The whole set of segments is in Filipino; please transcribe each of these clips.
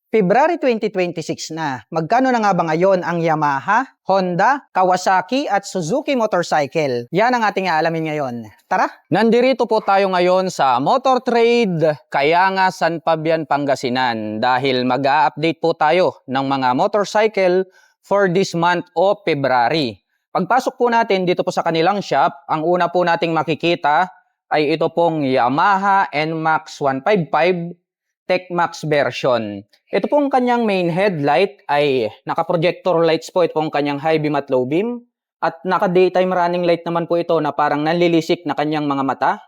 February 2026 na. Magkano na nga ba ngayon ang Yamaha, Honda, Kawasaki at Suzuki motorcycle? Yan ang ating aalamin ngayon. Tara! Nandirito po tayo ngayon sa Motor Trade, Kayanga, San Fabian, Pangasinan dahil mag-a-update po tayo ng mga motorcycle for this month of February. Pagpasok po natin dito po sa kanilang shop, ang una po nating makikita ay ito pong Yamaha NMAX 155 TechMax version. Ito pong kanyang main headlight ay naka-projector lights po ito pong kanyang high beam at low beam at naka-daytime running light naman po ito na parang nanlilisik na kanyang mga mata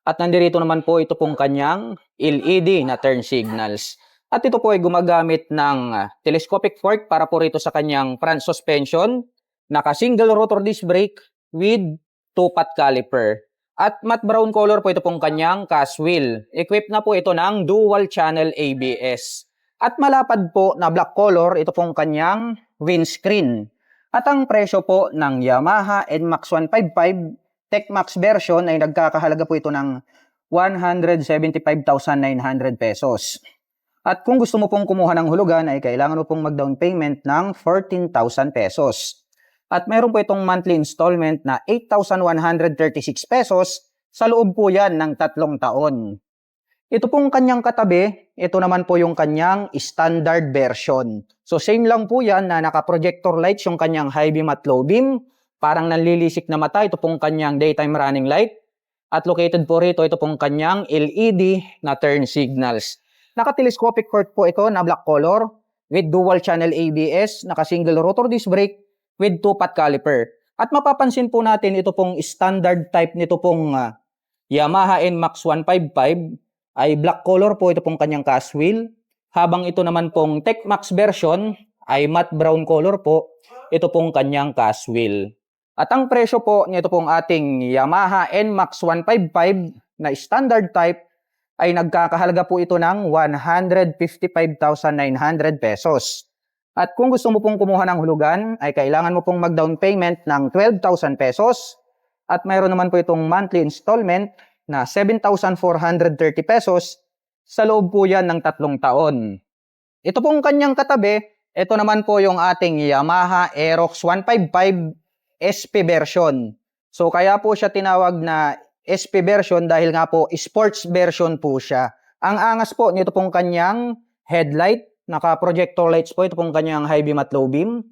at nandirito naman po ito pong kanyang LED na turn signals. At ito po ay gumagamit ng telescopic fork para po rito sa kanyang front suspension, naka-single rotor disc brake with 2-pot caliper. At matte brown color po ito pong kanyang cast wheel. Equipped na po ito ng dual channel ABS. At malapad po na black color ito pong kanyang windscreen. At ang presyo po ng Yamaha NMAX 155 TechMax version ay nagkakahalaga po ito ng 175,900 pesos. At kung gusto mo pong kumuha ng hulugan ay kailangan mo pong mag-down payment ng 14,000 pesos. At mayroon po itong monthly installment na 8,136 pesos. Sa loob po yan ng 3 taon. Ito pong kanyang katabi, ito naman po yung kanyang standard version. So same lang po yan na naka-projector lights yung kanyang high beam at low beam. Parang nanlilisik na mata, ito pong kanyang daytime running light. At located po rito, ito pong kanyang LED na turn signals. Naka-telescopic fork po ito na black color with dual channel ABS, naka-single rotor disc brake, with 2-pot caliper. At mapapansin po natin ito pong standard type nito pong Yamaha NMAX 155 ay black color po ito pong kanyang cast wheel. Habang ito naman pong TechMax version ay matte brown color po ito pong kanyang cast wheel. At ang presyo po nito pong ating Yamaha NMAX 155 na standard type ay nagkakahalaga po ito ng 155,900 pesos. At kung gusto mo pong kumuha ng hulugan, ay kailangan mo pong mag-down payment ng 12,000 pesos. At mayroon naman po itong monthly installment na 7,430 pesos. Sa loob po yan ng 3 taon. Ito pong kanyang katabi, ito naman po yung ating Yamaha Aerox 155 SP version. So kaya po siya tinawag na SP version dahil nga po sports version po siya. Ang angas po nito pong kanyang headlight, naka-projector lights po ito pong kanyang high beam at low beam.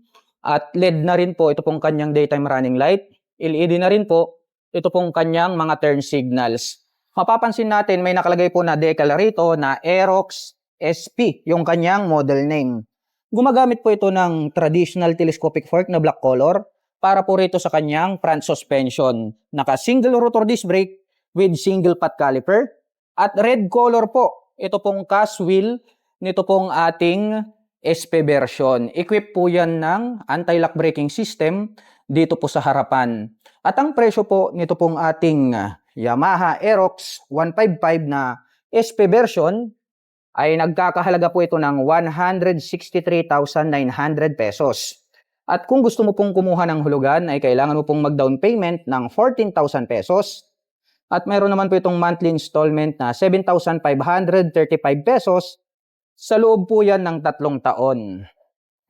At LED na rin po ito pong kanyang daytime running light. LED na rin po ito pong kanyang mga turn signals. Mapapansin natin may nakalagay po na decal rito na Aerox SP, yung kanyang model name. Gumagamit po ito ng traditional telescopic fork na black color para po rito sa kanyang front suspension. Naka-single rotor disc brake with single pot caliper. At red color po ito pong cast wheel nito pong ating SP version. Equipped po yan ng anti-lock braking system dito po sa harapan. At ang presyo po nito pong ating Yamaha Aerox 155 na SP version ay nagkakahalaga po ito ng 163,900 pesos. At kung gusto mo pong kumuha ng hulugan ay kailangan mo pong mag-down payment ng 14,000 pesos. At mayroon naman po itong monthly installment na 7,535 pesos. Sa loob po yan ng 3 taon.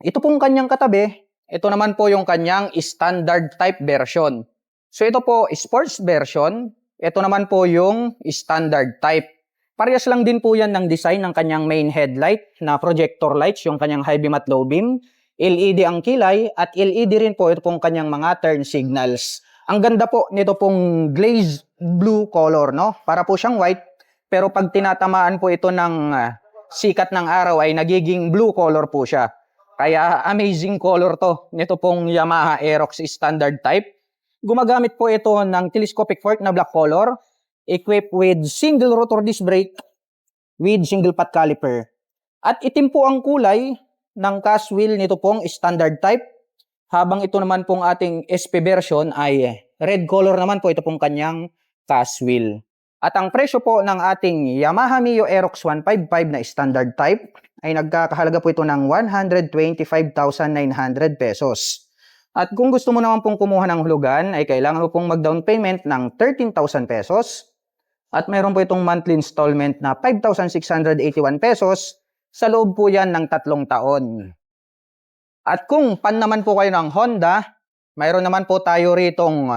Ito pong kanyang katabi, ito naman po yung kanyang standard type version. So ito po sports version, ito naman po yung standard type. Parehas lang din po yan ng design ng kanyang main headlight na projector lights, yung kanyang high beam at low beam. LED ang kilay at LED rin po ito pong kanyang mga turn signals. Ang ganda po nito pong glazed blue color, no? Para po siyang white, pero pag tinatamaan po ito ng sikat ng araw ay nagiging blue color po siya. Kaya amazing color to nito pong Yamaha Aerox standard type. Gumagamit po ito ng telescopic fork na black color, equipped with single rotor disc brake with single pot caliper. At itim po ang kulay ng cast wheel nito pong standard type. Habang ito naman pong ating SP version ay red color naman po ito pong kanyang cast wheel. At ang presyo po ng ating Yamaha Mio Aerox 155 na standard type ay nagkakahalaga po ito ng 125,900 pesos. At kung gusto mo naman pong kumuha ng hulugan ay kailangan mo pong mag-down payment ng 13,000 pesos. At mayroon po itong monthly installment na 5,681 pesos. sa loob po yan ng 3 taon. At kung pan naman po kayo ng Honda, mayroon naman po tayo ritong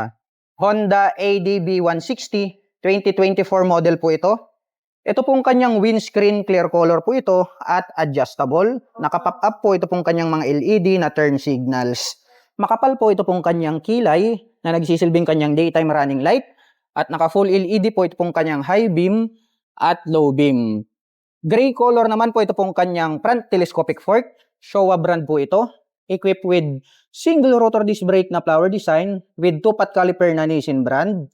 Honda ADB 160, 2024 model po ito. Ito pong kanyang windscreen clear color po ito at adjustable. Naka-pop up po ito pong kanyang mga LED na turn signals. Makapal po ito pong kanyang kilay na nagsisilbing kanyang daytime running light. At naka-full LED po ito pong kanyang high beam at low beam. Gray color naman po ito pong kanyang front telescopic fork. Showa brand po ito. Equipped with single rotor disc brake na flower design with 2-pot caliper na Nissin brand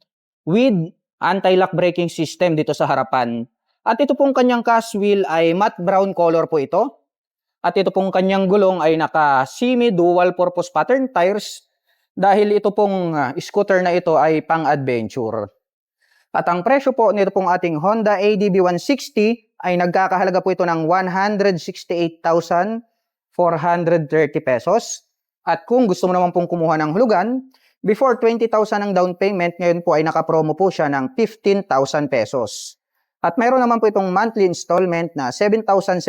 with anti-lock braking system dito sa harapan. At ito pong kanyang cast wheel ay matte brown color po ito. At ito pong kanyang gulong ay naka semi-dual purpose pattern tires dahil ito pong scooter na ito ay pang-adventure. At ang presyo po nito pong ating Honda ADB 160 ay nagkakahalaga po ito ng 168,430 pesos. At kung gusto mo naman pong kumuha ng hulugan, before 20,000 ang down payment, ngayon po ay nakapromo po siya ng 15,000 pesos. At mayroon naman po itong monthly installment na 7,703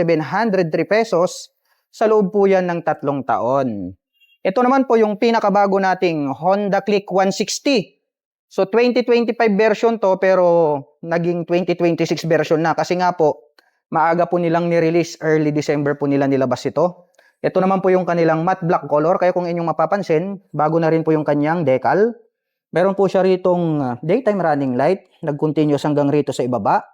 pesos sa loob po yan ng 3 taon. Ito naman po yung pinakabago nating Honda Click 160. So 2025 version to pero naging 2026 version na kasi nga po maaga po nilang ni-release, early December po nila nilabas ito. Ito naman po yung kanilang matte black color kaya kung inyong mapapansin, bago na rin po yung kanyang decal. Meron po siya ritong daytime running light, nag-continuous hanggang rito sa ibaba.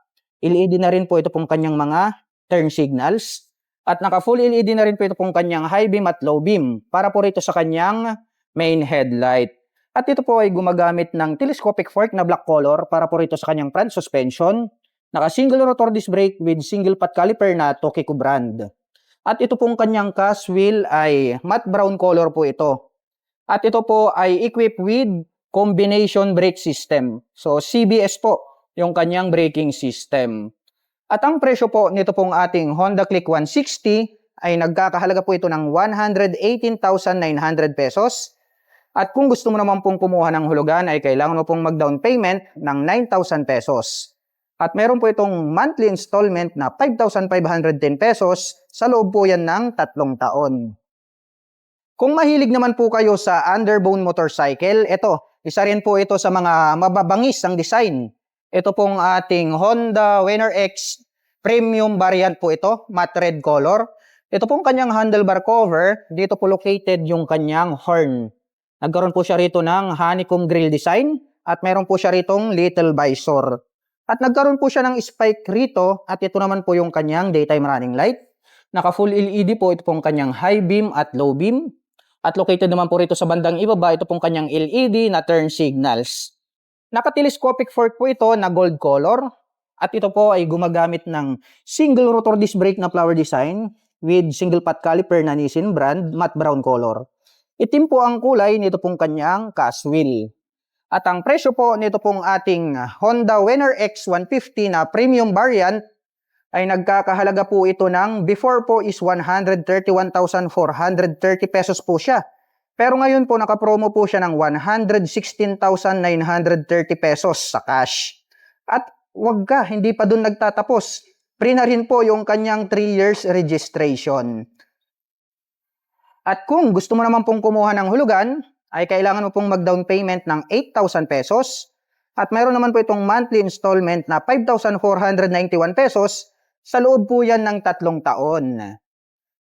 LED na rin po ito pong kanyang mga turn signals. At naka-full LED na rin po ito pong kanyang high beam at low beam para po rito sa kanyang main headlight. At ito po ay gumagamit ng telescopic fork na black color para po rito sa kanyang front suspension. Naka-single rotor disc brake with single pot caliper na Tokico brand. At ito pong kanyang cast wheel ay matte brown color po ito. At ito po ay equipped with combination brake system. So CBS po yung kanyang braking system. At ang presyo po nito pong ating Honda Click 160 ay nagkakahalaga po ito ng 118,900 pesos. At kung gusto mo naman pong kumuha ng hulugan ay kailangan mo pong mag-down payment ng 9,000 pesos. At meron po itong monthly installment na 5,510 pesos sa loob po yan ng 3 taon. Kung mahilig naman po kayo sa underbone motorcycle, isa rin po ito sa mga mababangis ang design. Ito pong ating Honda Winner X premium variant po ito, matte red color. Ito pong kanyang handlebar cover, dito po located yung kanyang horn. Nagkaroon po siya rito ng honeycomb grill design at meron po siya ritong little visor. At nagkaroon po siya ng spike rito at ito naman po yung kanyang daytime running light. Naka full LED po ito pong kanyang high beam at low beam. At located naman po rito sa bandang ibaba ito pong kanyang LED na turn signals. Naka-telescopic fork po ito na gold color at ito po ay gumagamit ng single rotor disc brake na flower design with single pot caliper na Nissin brand matte brown color. Itim po ang kulay nito pong kanyang cast wheel. At ang presyo po nito pong ating Honda Winner X 150 na premium variant ay nagkakahalaga po ito ng before po is 131,430 pesos po siya. Pero ngayon po nakapromo po siya ng 116,930 pesos sa cash. At wag ka, hindi pa dun nagtatapos. Free na rin po yung kanyang 3 years registration. At kung gusto mo naman pong kumuha ng hulugan, ay kailangan mo pong mag-down payment ng 8,000 pesos. At mayroon naman po itong monthly installment na 5,491 pesos sa loob po yan ng 3 taon.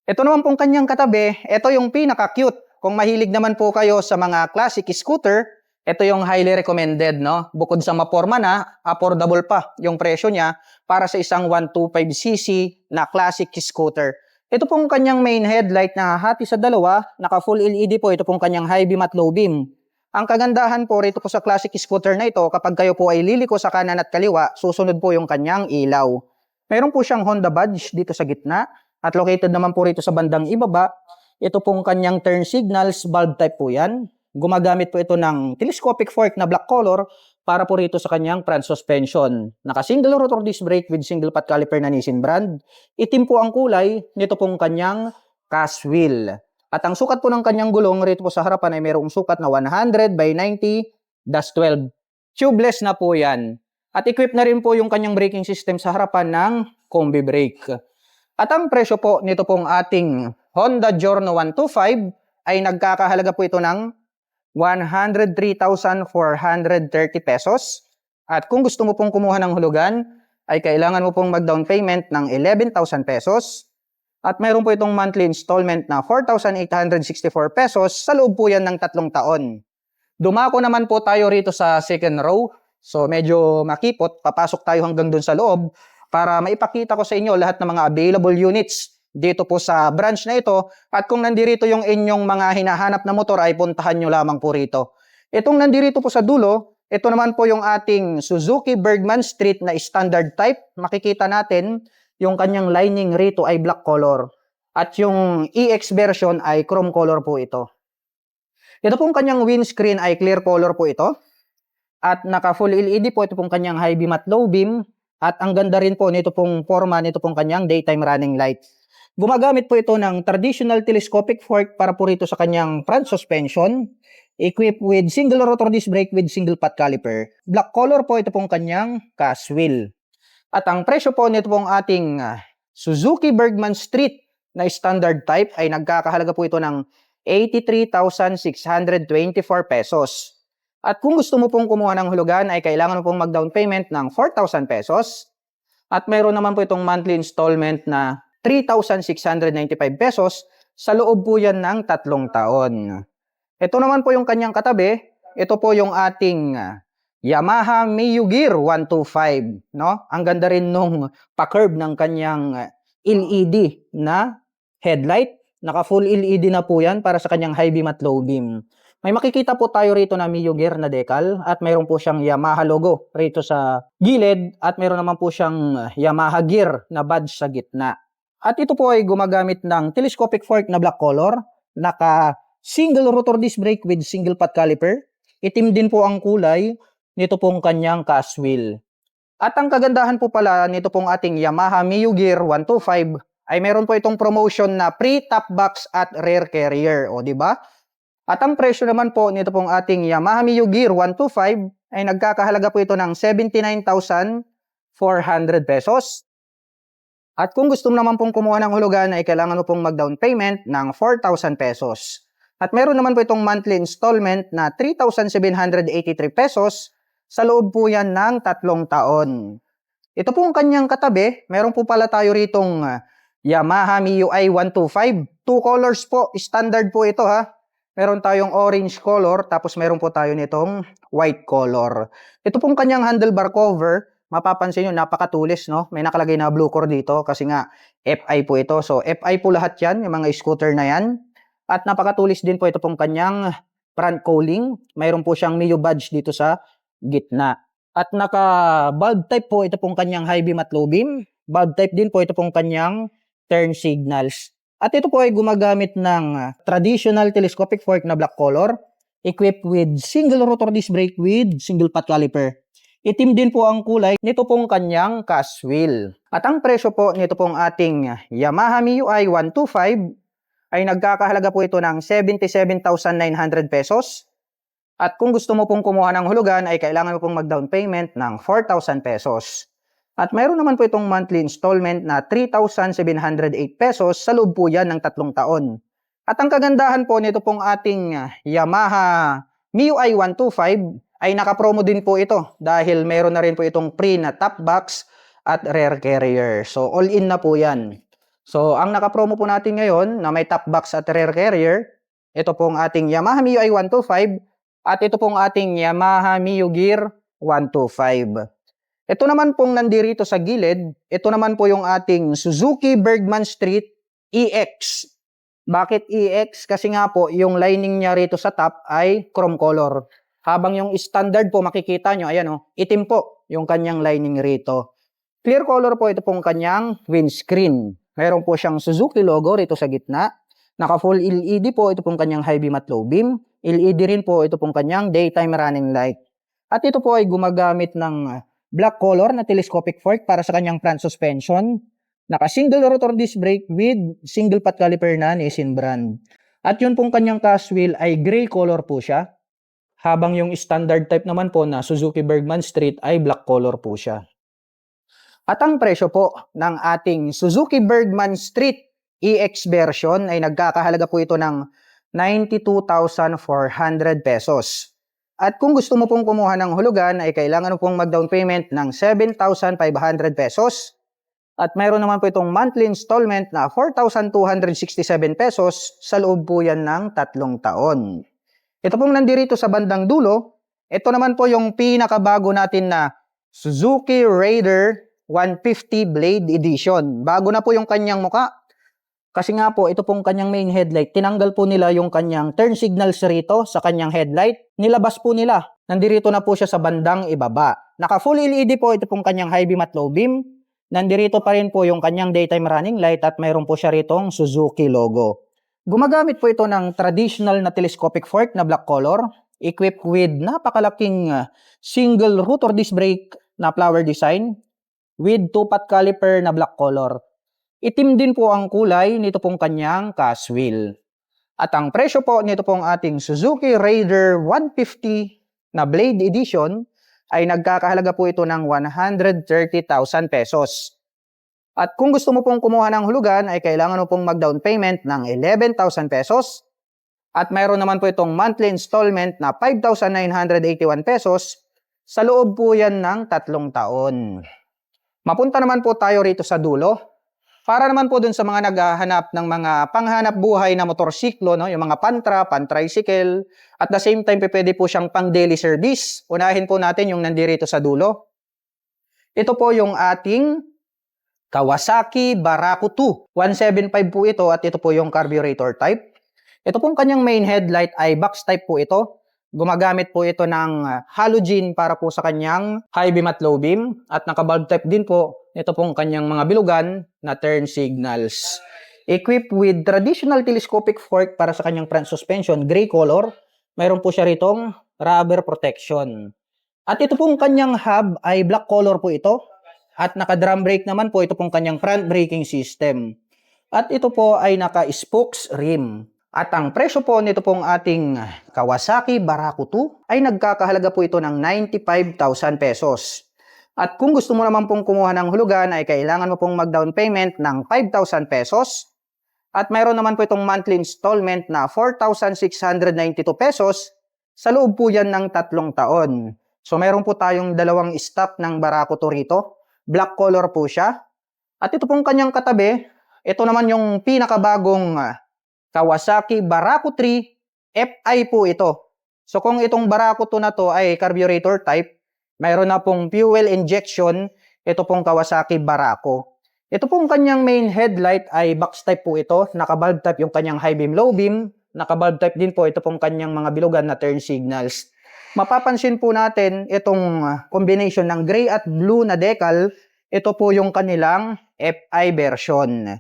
Ito naman pong kanyang katabi, ito yung pinaka-cute. Kung mahilig naman po kayo sa mga classic scooter, ito yung highly recommended, no? Bukod sa maporma na, affordable pa yung presyo niya para sa isang 125cc na classic scooter. Ito pong kanyang main headlight na hati sa dalawa, naka full LED po, ito pong kanyang high beam at low beam. Ang kagandahan po rito po sa classic scooter na ito, kapag kayo po ay liliko sa kanan at kaliwa, susunod po yung kanyang ilaw. Meron po siyang Honda badge dito sa gitna at located naman po rito sa bandang ibaba. Ito pong kanyang turn signals, bulb type po yan. Gumagamit po ito ng telescopic fork na black color para po rito sa kanyang front suspension. Naka-single rotor disc brake with single pot caliper na Nissin brand. Itim po ang kulay nito pong kanyang cast wheel. At ang sukat po ng kanyang gulong rito po sa harapan ay mayroong sukat na 100 by 90-12. Tubeless na po yan. At equipped na rin po yung kanyang braking system sa harapan ng combi brake. At ang presyo po nito pong ating Honda Giorno 125 ay nagkakahalaga po ito ng 103,430 pesos. At kung gusto mo pong kumuha ng hulugan, ay kailangan mo pong mag-down payment ng 11,000 pesos. At mayroon po itong monthly installment na 4,864 pesos. Sa loob po yan ng 3 taon. Dumako naman po tayo rito sa second row. So medyo makipot, papasok tayo hanggang dun sa loob para maipakita ko sa inyo lahat ng mga available units dito po sa branch na ito. At kung nandirito yung inyong mga hinahanap na motor ay puntahan nyo lamang po rito. Itong nandirito po sa dulo, ito naman po yung ating Suzuki Bergman Street na standard type. Makikita natin yung kanyang lining rito ay black color. At yung EX version ay chrome color po ito. Ito pong kanyang windscreen ay clear color po ito. At naka full LED po ito pong kanyang high beam at low beam. At ang ganda rin po nito pong forma nito pong kanyang daytime running light. Gumagamit po ito ng traditional telescopic fork para po rito sa kanyang front suspension. Equipped with single rotor disc brake with single pot caliper. Black color po ito pong kanyang cast wheel. At ang presyo po nito pong ating Suzuki Bergman Street na standard type ay nagkakahalaga po ito ng 83,624 pesos. At kung gusto mo pong kumuha ng hulugan ay kailangan mo pong mag-down payment ng 4,000 pesos. At mayroon naman po itong monthly installment na 3,695 pesos. Sa loob po yan ng 3 taon. Ito naman po yung kanyang katabi. Ito po yung ating Yamaha Mio Gear 125. No? Ang ganda rin nung pa-curve ng kanyang LED na headlight. Naka full LED na po yan para sa kanyang high beam at low beam. May makikita po tayo rito na Mio Gear na decal at mayroon po siyang Yamaha logo rito sa gilid at mayroon naman po siyang Yamaha Gear na badge sa gitna. At ito po ay gumagamit ng telescopic fork na black color, naka single rotor disc brake with single pot caliper. Itim din po ang kulay nito pong kanyang cast wheel. At ang kagandahan po pala nito pong ating Yamaha Mio Gear 125 ay meron po itong promotion na free top box at rear carrier, o di ba? At ang presyo naman po nito pong ating Yamaha Mio Gear 125 ay nagkakahalaga po ito ng 79,400 pesos. At kung gusto mo naman pong kumuha ng hulugan ay kailangan mo pong mag-down payment ng 4,000 pesos. At meron naman po itong monthly installment na 3,783 pesos. Sa loob po yan ng 3 taon. Ito pong kanyang katabi, meron po pala tayo ritong Yamaha MIUI 125. 2 colors po, standard po ito ha. Meron tayong orange color, tapos meron po tayo nitong white color. Ito pong kanyang handlebar cover, mapapansin nyo, napakatulis, no? May nakalagay na blue core dito kasi nga FI po ito. So FI po lahat yan, yung mga scooter na yan. At napakatulis din po ito pong kanyang front cowling. Mayroon po siyang Mio badge dito sa gitna. At naka bulb type po ito pong kanyang high beam at low beam. Bulb type din po ito pong kanyang turn signals. At ito po ay gumagamit ng traditional telescopic fork na black color, equipped with single rotor disc brake with single pot caliper. Itim din po ang kulay nito pong kanyang cast wheel. At ang presyo po nito pong ating Yamaha MIUI 125 ay nagkakahalaga po ito ng 77,900 pesos. At kung gusto mo pong kumuha ng hulugan ay kailangan mo pong mag-down payment ng 4,000 pesos. At mayroon naman po itong monthly installment na 3,708 pesos. Sa loob po yan ng 3 taon. At ang kagandahan po nito pong ating Yamaha MIUI 125 ay nakapromo din po ito dahil mayroon na rin po itong free na top box at rear carrier. So all in na po yan. So ang nakapromo po natin ngayon na may top box at rear carrier, ito pong ating Yamaha MIUI 125 at ito pong ating Yamaha Mio Gear 125. Ito naman pong nandirito sa gilid, ito naman po yung ating Suzuki Bergman Street EX. Bakit EX? Kasi nga po, yung lining niya rito sa top ay chrome color. Habang yung standard po, makikita nyo, ayan o, itim po yung kanyang lining rito. Clear color po ito pong kanyang windscreen. Meron po siyang Suzuki logo rito sa gitna. Naka full LED po ito pong kanyang high beam at low beam. LED rin po ito pong kanyang daytime running light. At ito po ay gumagamit ng black color na telescopic fork para sa kanyang front suspension. Naka single rotor disc brake with single pot caliper na Nissin brand. At yun pong kanyang cast wheel ay gray color po siya. Habang yung standard type naman po na Suzuki Bergman Street ay black color po siya. At ang presyo po ng ating Suzuki Bergman Street EX version ay nagkakahalaga po ito ng 92,400 pesos. At kung gusto mo pong kumuha ng hulugan ay kailangan mo pong mag-down payment ng 7,500 pesos. At mayroon naman po itong monthly installment na 4,267 pesos sa loob po yan ng 3 taon. Ito pong nandirito sa bandang dulo, ito naman po yung pinakabago natin na Suzuki Raider 150 Blade Edition. Bago na po yung kanyang muka. Kasi nga po, ito pong kanyang main headlight. Tinanggal po nila yung kanyang turn signals rito sa kanyang headlight. Nilabas po nila. Nandirito na po siya sa bandang ibaba. Naka full LED po ito pong kanyang high beam at low beam. Nandirito pa rin po yung kanyang daytime running light at mayroon po siya ritong Suzuki logo. Gumagamit po ito ng traditional na telescopic fork na black color, equipped with napakalaking single rotor disc brake na flower design, with 2-pot caliper na black color. Itim din po ang kulay nito pong kanyang cast wheel. At ang presyo po nito pong ating Suzuki Raider 150 na Blade Edition ay nagkakahalaga po ito ng 130,000 pesos. At kung gusto mo pong kumuha ng hulugan ay kailangan mo pong mag-down payment ng 11,000 pesos. At mayroon naman po itong monthly installment na 5,981 pesos sa loob po yan ng 3 taon. Mapunta naman po tayo rito sa dulo. Para naman po dun sa mga naghahanap ng mga panghanap buhay na motorsiklo, no? Yung mga pantra, pan-tricycle, at the same time, pwede po siyang pang daily service. Unahin po natin yung nandirito sa dulo. Ito po yung ating Kawasaki Baraku 2. 175 po ito at ito po yung carburetor type. Ito pong kanyang main headlight ay box type po ito. Gumagamit po ito ng halogen para po sa kanyang high beam at low beam. At naka-bulb type din po ito pong kanyang mga bilugan na turn signals. Equipped with traditional telescopic fork para sa kanyang front suspension, gray color. Mayroon po siya ritong rubber protection. At ito pong kanyang hub ay black color po ito. At naka-drum brake naman po ito pong kanyang front braking system. At ito po ay naka-spokes rim. At ang presyo po nito pong ating Kawasaki Baraku 2 ay nagkakahalaga po ito ng 95,000 pesos. At kung gusto mo naman pong kumuha ng hulugan ay kailangan mo pong mag-down payment ng 5,000 pesos. At mayroon naman po itong monthly installment na 4,692 pesos sa loob po yan ng 3 taon. So mayroon po tayong dalawang stock ng Baraku 2 rito. Black color po siya. At ito pong kanyang katabi, ito naman yung pinakabagong Kawasaki Baraku 3 FI po ito. So kung itong Baraku 2 na to ay carburetor type, mayroon na pong fuel injection, ito pong Kawasaki Baraku. Ito pong kanyang main headlight ay box type po ito, naka-bulb type yung kanyang high beam, low beam, naka-bulb type din po ito pong kanyang mga bilugan na turn signals. Mapapansin po natin itong combination ng gray at blue na decal, ito po yung kanilang FI version.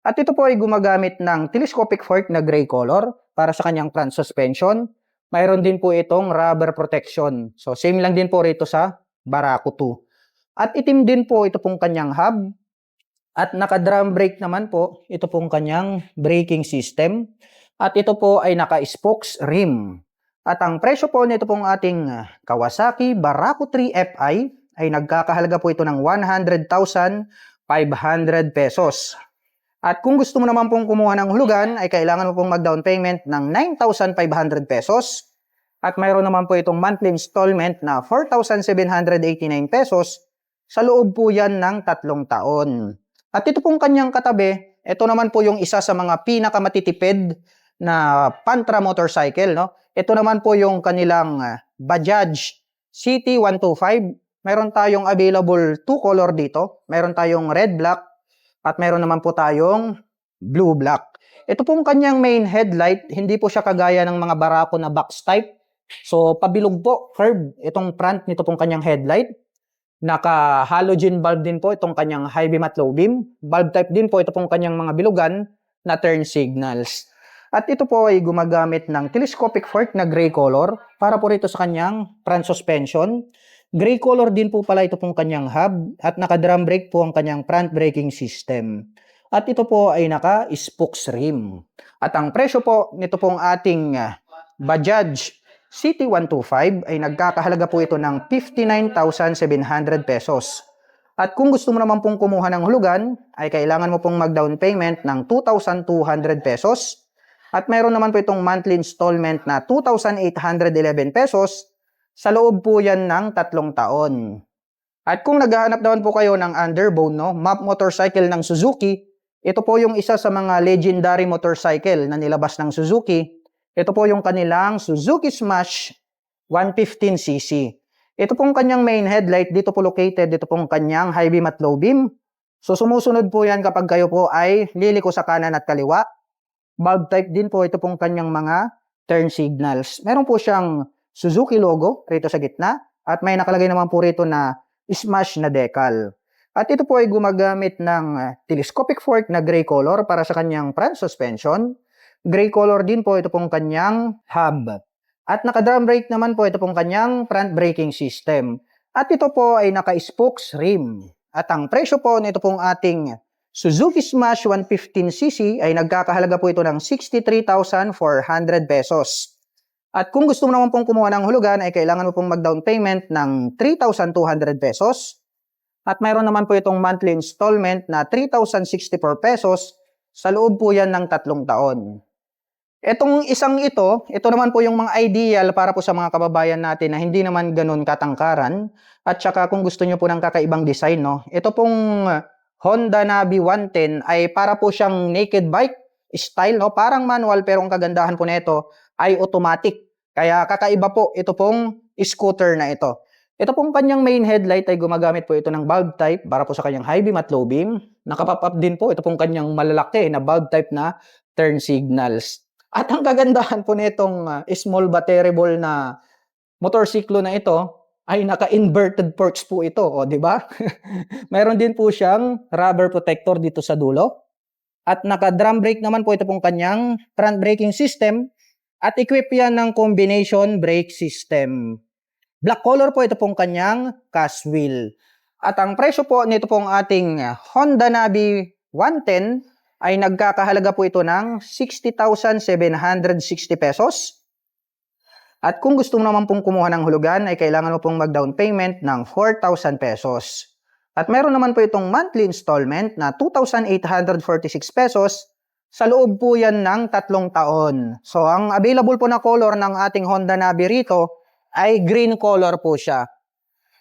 At ito po ay gumagamit ng telescopic fork na gray color para sa kanyang front suspension. Mayroon din po itong rubber protection. So same lang din po rito sa Baraku 2. At itim din po ito pong kanyang hub. At naka-drum brake naman po ito pong kanyang braking system. At ito po ay naka-spokes rim. At ang presyo po nito pong ating Kawasaki Baraku 3 FI ay nagkakahalaga po ito ng 100,500 pesos. At kung gusto mo naman pong kumuha ng hulugan, ay kailangan mo pong mag-down payment ng 9,500 pesos. At mayroon naman po itong monthly installment na 4,789 pesos sa loob po yan ng 3 taon. At ito pong kanyang katabi, ito naman po yung isa sa mga pinakamatitipid na pantra motorcycle, no? Ito naman po yung kanilang Bajaj CT125. Mayroon tayong available 2 color dito. Mayroon tayong red, black, at mayroon naman po tayong blue black. Ito pong kanyang main headlight, hindi po siya kagaya ng mga Baraku na box type. So, pabilog po, curve, itong front nito pong kanyang headlight. Naka-halogen bulb din po itong kanyang high beam at low beam. Bulb type din po ito pong kanyang mga bilugan na turn signals. At ito po ay gumagamit ng telescopic fork na gray color para po rito sa kanyang front suspension. Gray color din po pala ito pong kanyang hub at naka-drum brake po ang kanyang front braking system. At ito po ay naka-spokes rim. At ang presyo po nito pong ating Bajaj CT125 ay nagkakahalaga po ito ng 59,700 pesos. At kung gusto mo naman pong kumuha ng hulugan, ay kailangan mo pong mag-down payment ng 2,200 pesos. At mayroon naman po itong monthly installment na 2,811 pesos. Sa loob po yan ng 3 taon. At kung naghahanap naman po kayo ng underbone, no, map motorcycle ng Suzuki, ito po yung isa sa mga legendary motorcycle na nilabas ng Suzuki. Ito po yung kanilang Suzuki Smash 115cc. Ito pong kanyang main headlight, dito po located, dito pong kanyang high beam at low beam. So sumusunod po yan kapag kayo po ay liliko sa kanan at kaliwa. Bulb type din po ito pong kanyang mga turn signals. Meron po siyang Suzuki logo rito sa gitna at may nakalagay naman po rito na Smash na decal. At ito po ay gumagamit ng telescopic fork na gray color para sa kanyang front suspension. Gray color din po ito pong kanyang hub. At naka-drum brake naman po ito pong kanyang front braking system. At ito po ay naka-spokes rim. At ang presyo po nito pong ating Suzuki Smash 115cc ay nagkakahalaga po ito ng 63,400 pesos. At kung gusto mo naman pong kumuha ng hulugan ay kailangan mo pong mag-down payment ng 3,200 pesos. At mayroon naman po itong monthly installment na 3,064 pesos. Sa loob po yan ng 3 taon. Itong isang ito naman po yung mga ideal para po sa mga kababayan natin na hindi naman ganun katangkaran. At saka kung gusto nyo po ng kakaibang design, no? Ito pong Honda Navi 110 ay para po siyang naked bike style, no? Parang manual pero ang kagandahan po nito ay automatic. Kaya kakaiba po ito pong scooter na ito. Ito pong kanyang main headlight ay gumagamit po ito ng bulb type para po sa kanyang high beam at low beam. Nakapop up din po ito pong kanyang malalaki na bulb type na turn signals. At ang kagandahan po nitong small batteryable na motorsiklo na ito ay naka-inverted forks po ito, o di ba? Mayroon din po siyang rubber protector dito sa dulo. At naka-drum brake naman po ito pong kanyang front braking system at equip yan ng combination brake system. Black color po ito pong kanyang cast wheel. At ang presyo po nito pong ating Honda Navi 110 ay nagkakahalaga po ito ng 60,760 pesos. At kung gusto mo naman pong kumuha ng hulugan ay kailangan mo pong mag-down payment ng 4,000 pesos. At meron naman po itong monthly installment na 2,846 pesos. Sa loob po yan ng 3 taon. So ang available po na color ng ating Honda Navi rito ay green color po siya.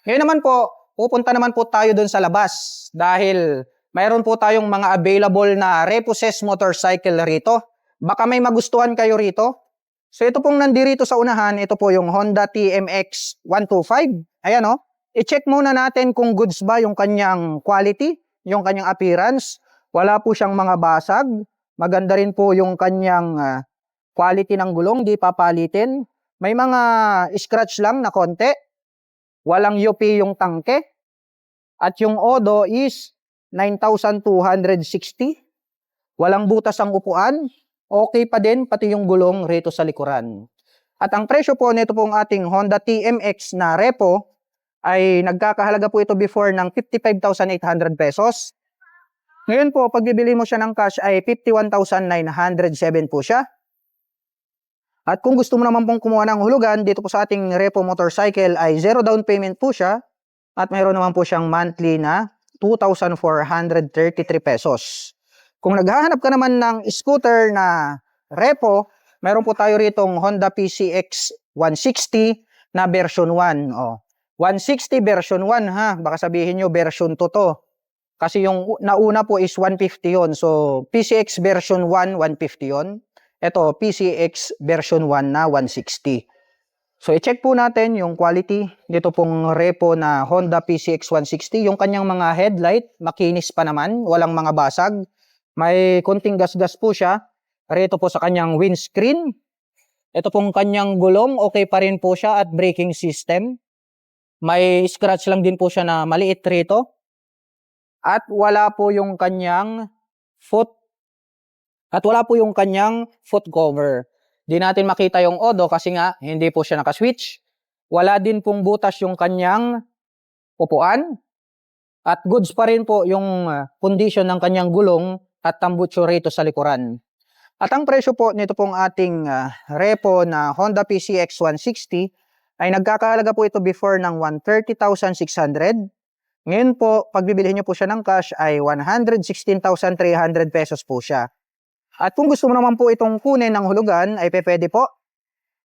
Ngayon naman po, pupunta naman po tayo dun sa labas dahil mayroon po tayong mga available na repossessed motorcycle rito. Baka may magustuhan kayo rito. So ito pong nandirito sa unahan, ito po yung Honda TMX 125. Ayan o. I-check muna natin kung goods ba yung kanyang quality, yung kanyang appearance. Wala po siyang mga basag. Maganda rin po yung kanyang quality ng gulong, di papalitin. May mga scratch lang na konti. Walang UP yung tangke. At yung odo is 9,260. Walang butas ang upuan. Okay pa din pati yung gulong rito sa likuran. At ang presyo po nito pong ating Honda TMX na repo ay nagkakahalaga po ito before ng 55,800 pesos. Ngayon po, pag bibili mo siya ng cash ay 51,907 po siya. At kung gusto mo naman pong kumuha ng hulugan dito po sa ating repo motorcycle ay 0 down payment po siya. At mayroon naman po siyang monthly na 2,433 pesos. Kung naghahanap ka naman ng scooter na repo, meron po tayo ritong Honda PCX 160 na version 1. 160 version 1 ha. Baka sabihin nyo version 2 to. Kasi yung nauna po is 150 yon. So PCX version 1, 150 yon. Ito, PCX version 1 na 160. So i-check po natin yung quality dito pong repo na Honda PCX 160. Yung kanyang mga headlight, makinis pa naman, walang mga basag. May konting gas-gas po siya. Rito po sa kanyang windscreen. Ito pong kanyang gulong, okay pa rin po siya at braking system. May scratch lang din po siya na maliit rito. At wala po yung kanyang foot cover. Di natin makita yung odo kasi nga hindi po siya nakaswitch. Wala din pong butas yung kanyang upuan. At goods pa rin po yung condition ng kanyang gulong at tambutso rito sa likuran. At ang presyo po nito pong ating repo na Honda PCX 160 ay nagkakahalaga po ito before ng 130,600. Ngayon po, pag bibilhin nyo po siya ng cash ay 116,300 pesos po siya. At kung gusto mo naman po itong kunin ng hulugan ay pwede po.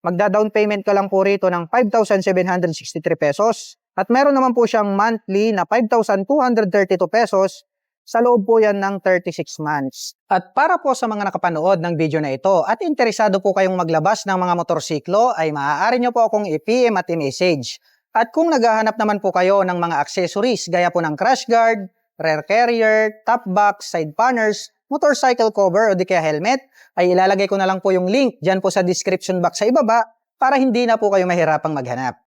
Magda-down payment ka lang po rito ng 5,763 pesos. At meron naman po siyang monthly na 5,232 pesos. Sa loob po yan ng 36 months. At para po sa mga nakapanood ng video na ito at interesado po kayong maglabas ng mga motorsiklo ay maaari nyo po akong i-PM at i-message. At kung naghahanap naman po kayo ng mga accessories gaya po ng crash guard, rear carrier, top box, side panners, motorcycle cover o di kaya helmet, ay ilalagay ko na lang po yung link dyan po sa description box sa ibaba para hindi na po kayo mahirapang maghanap.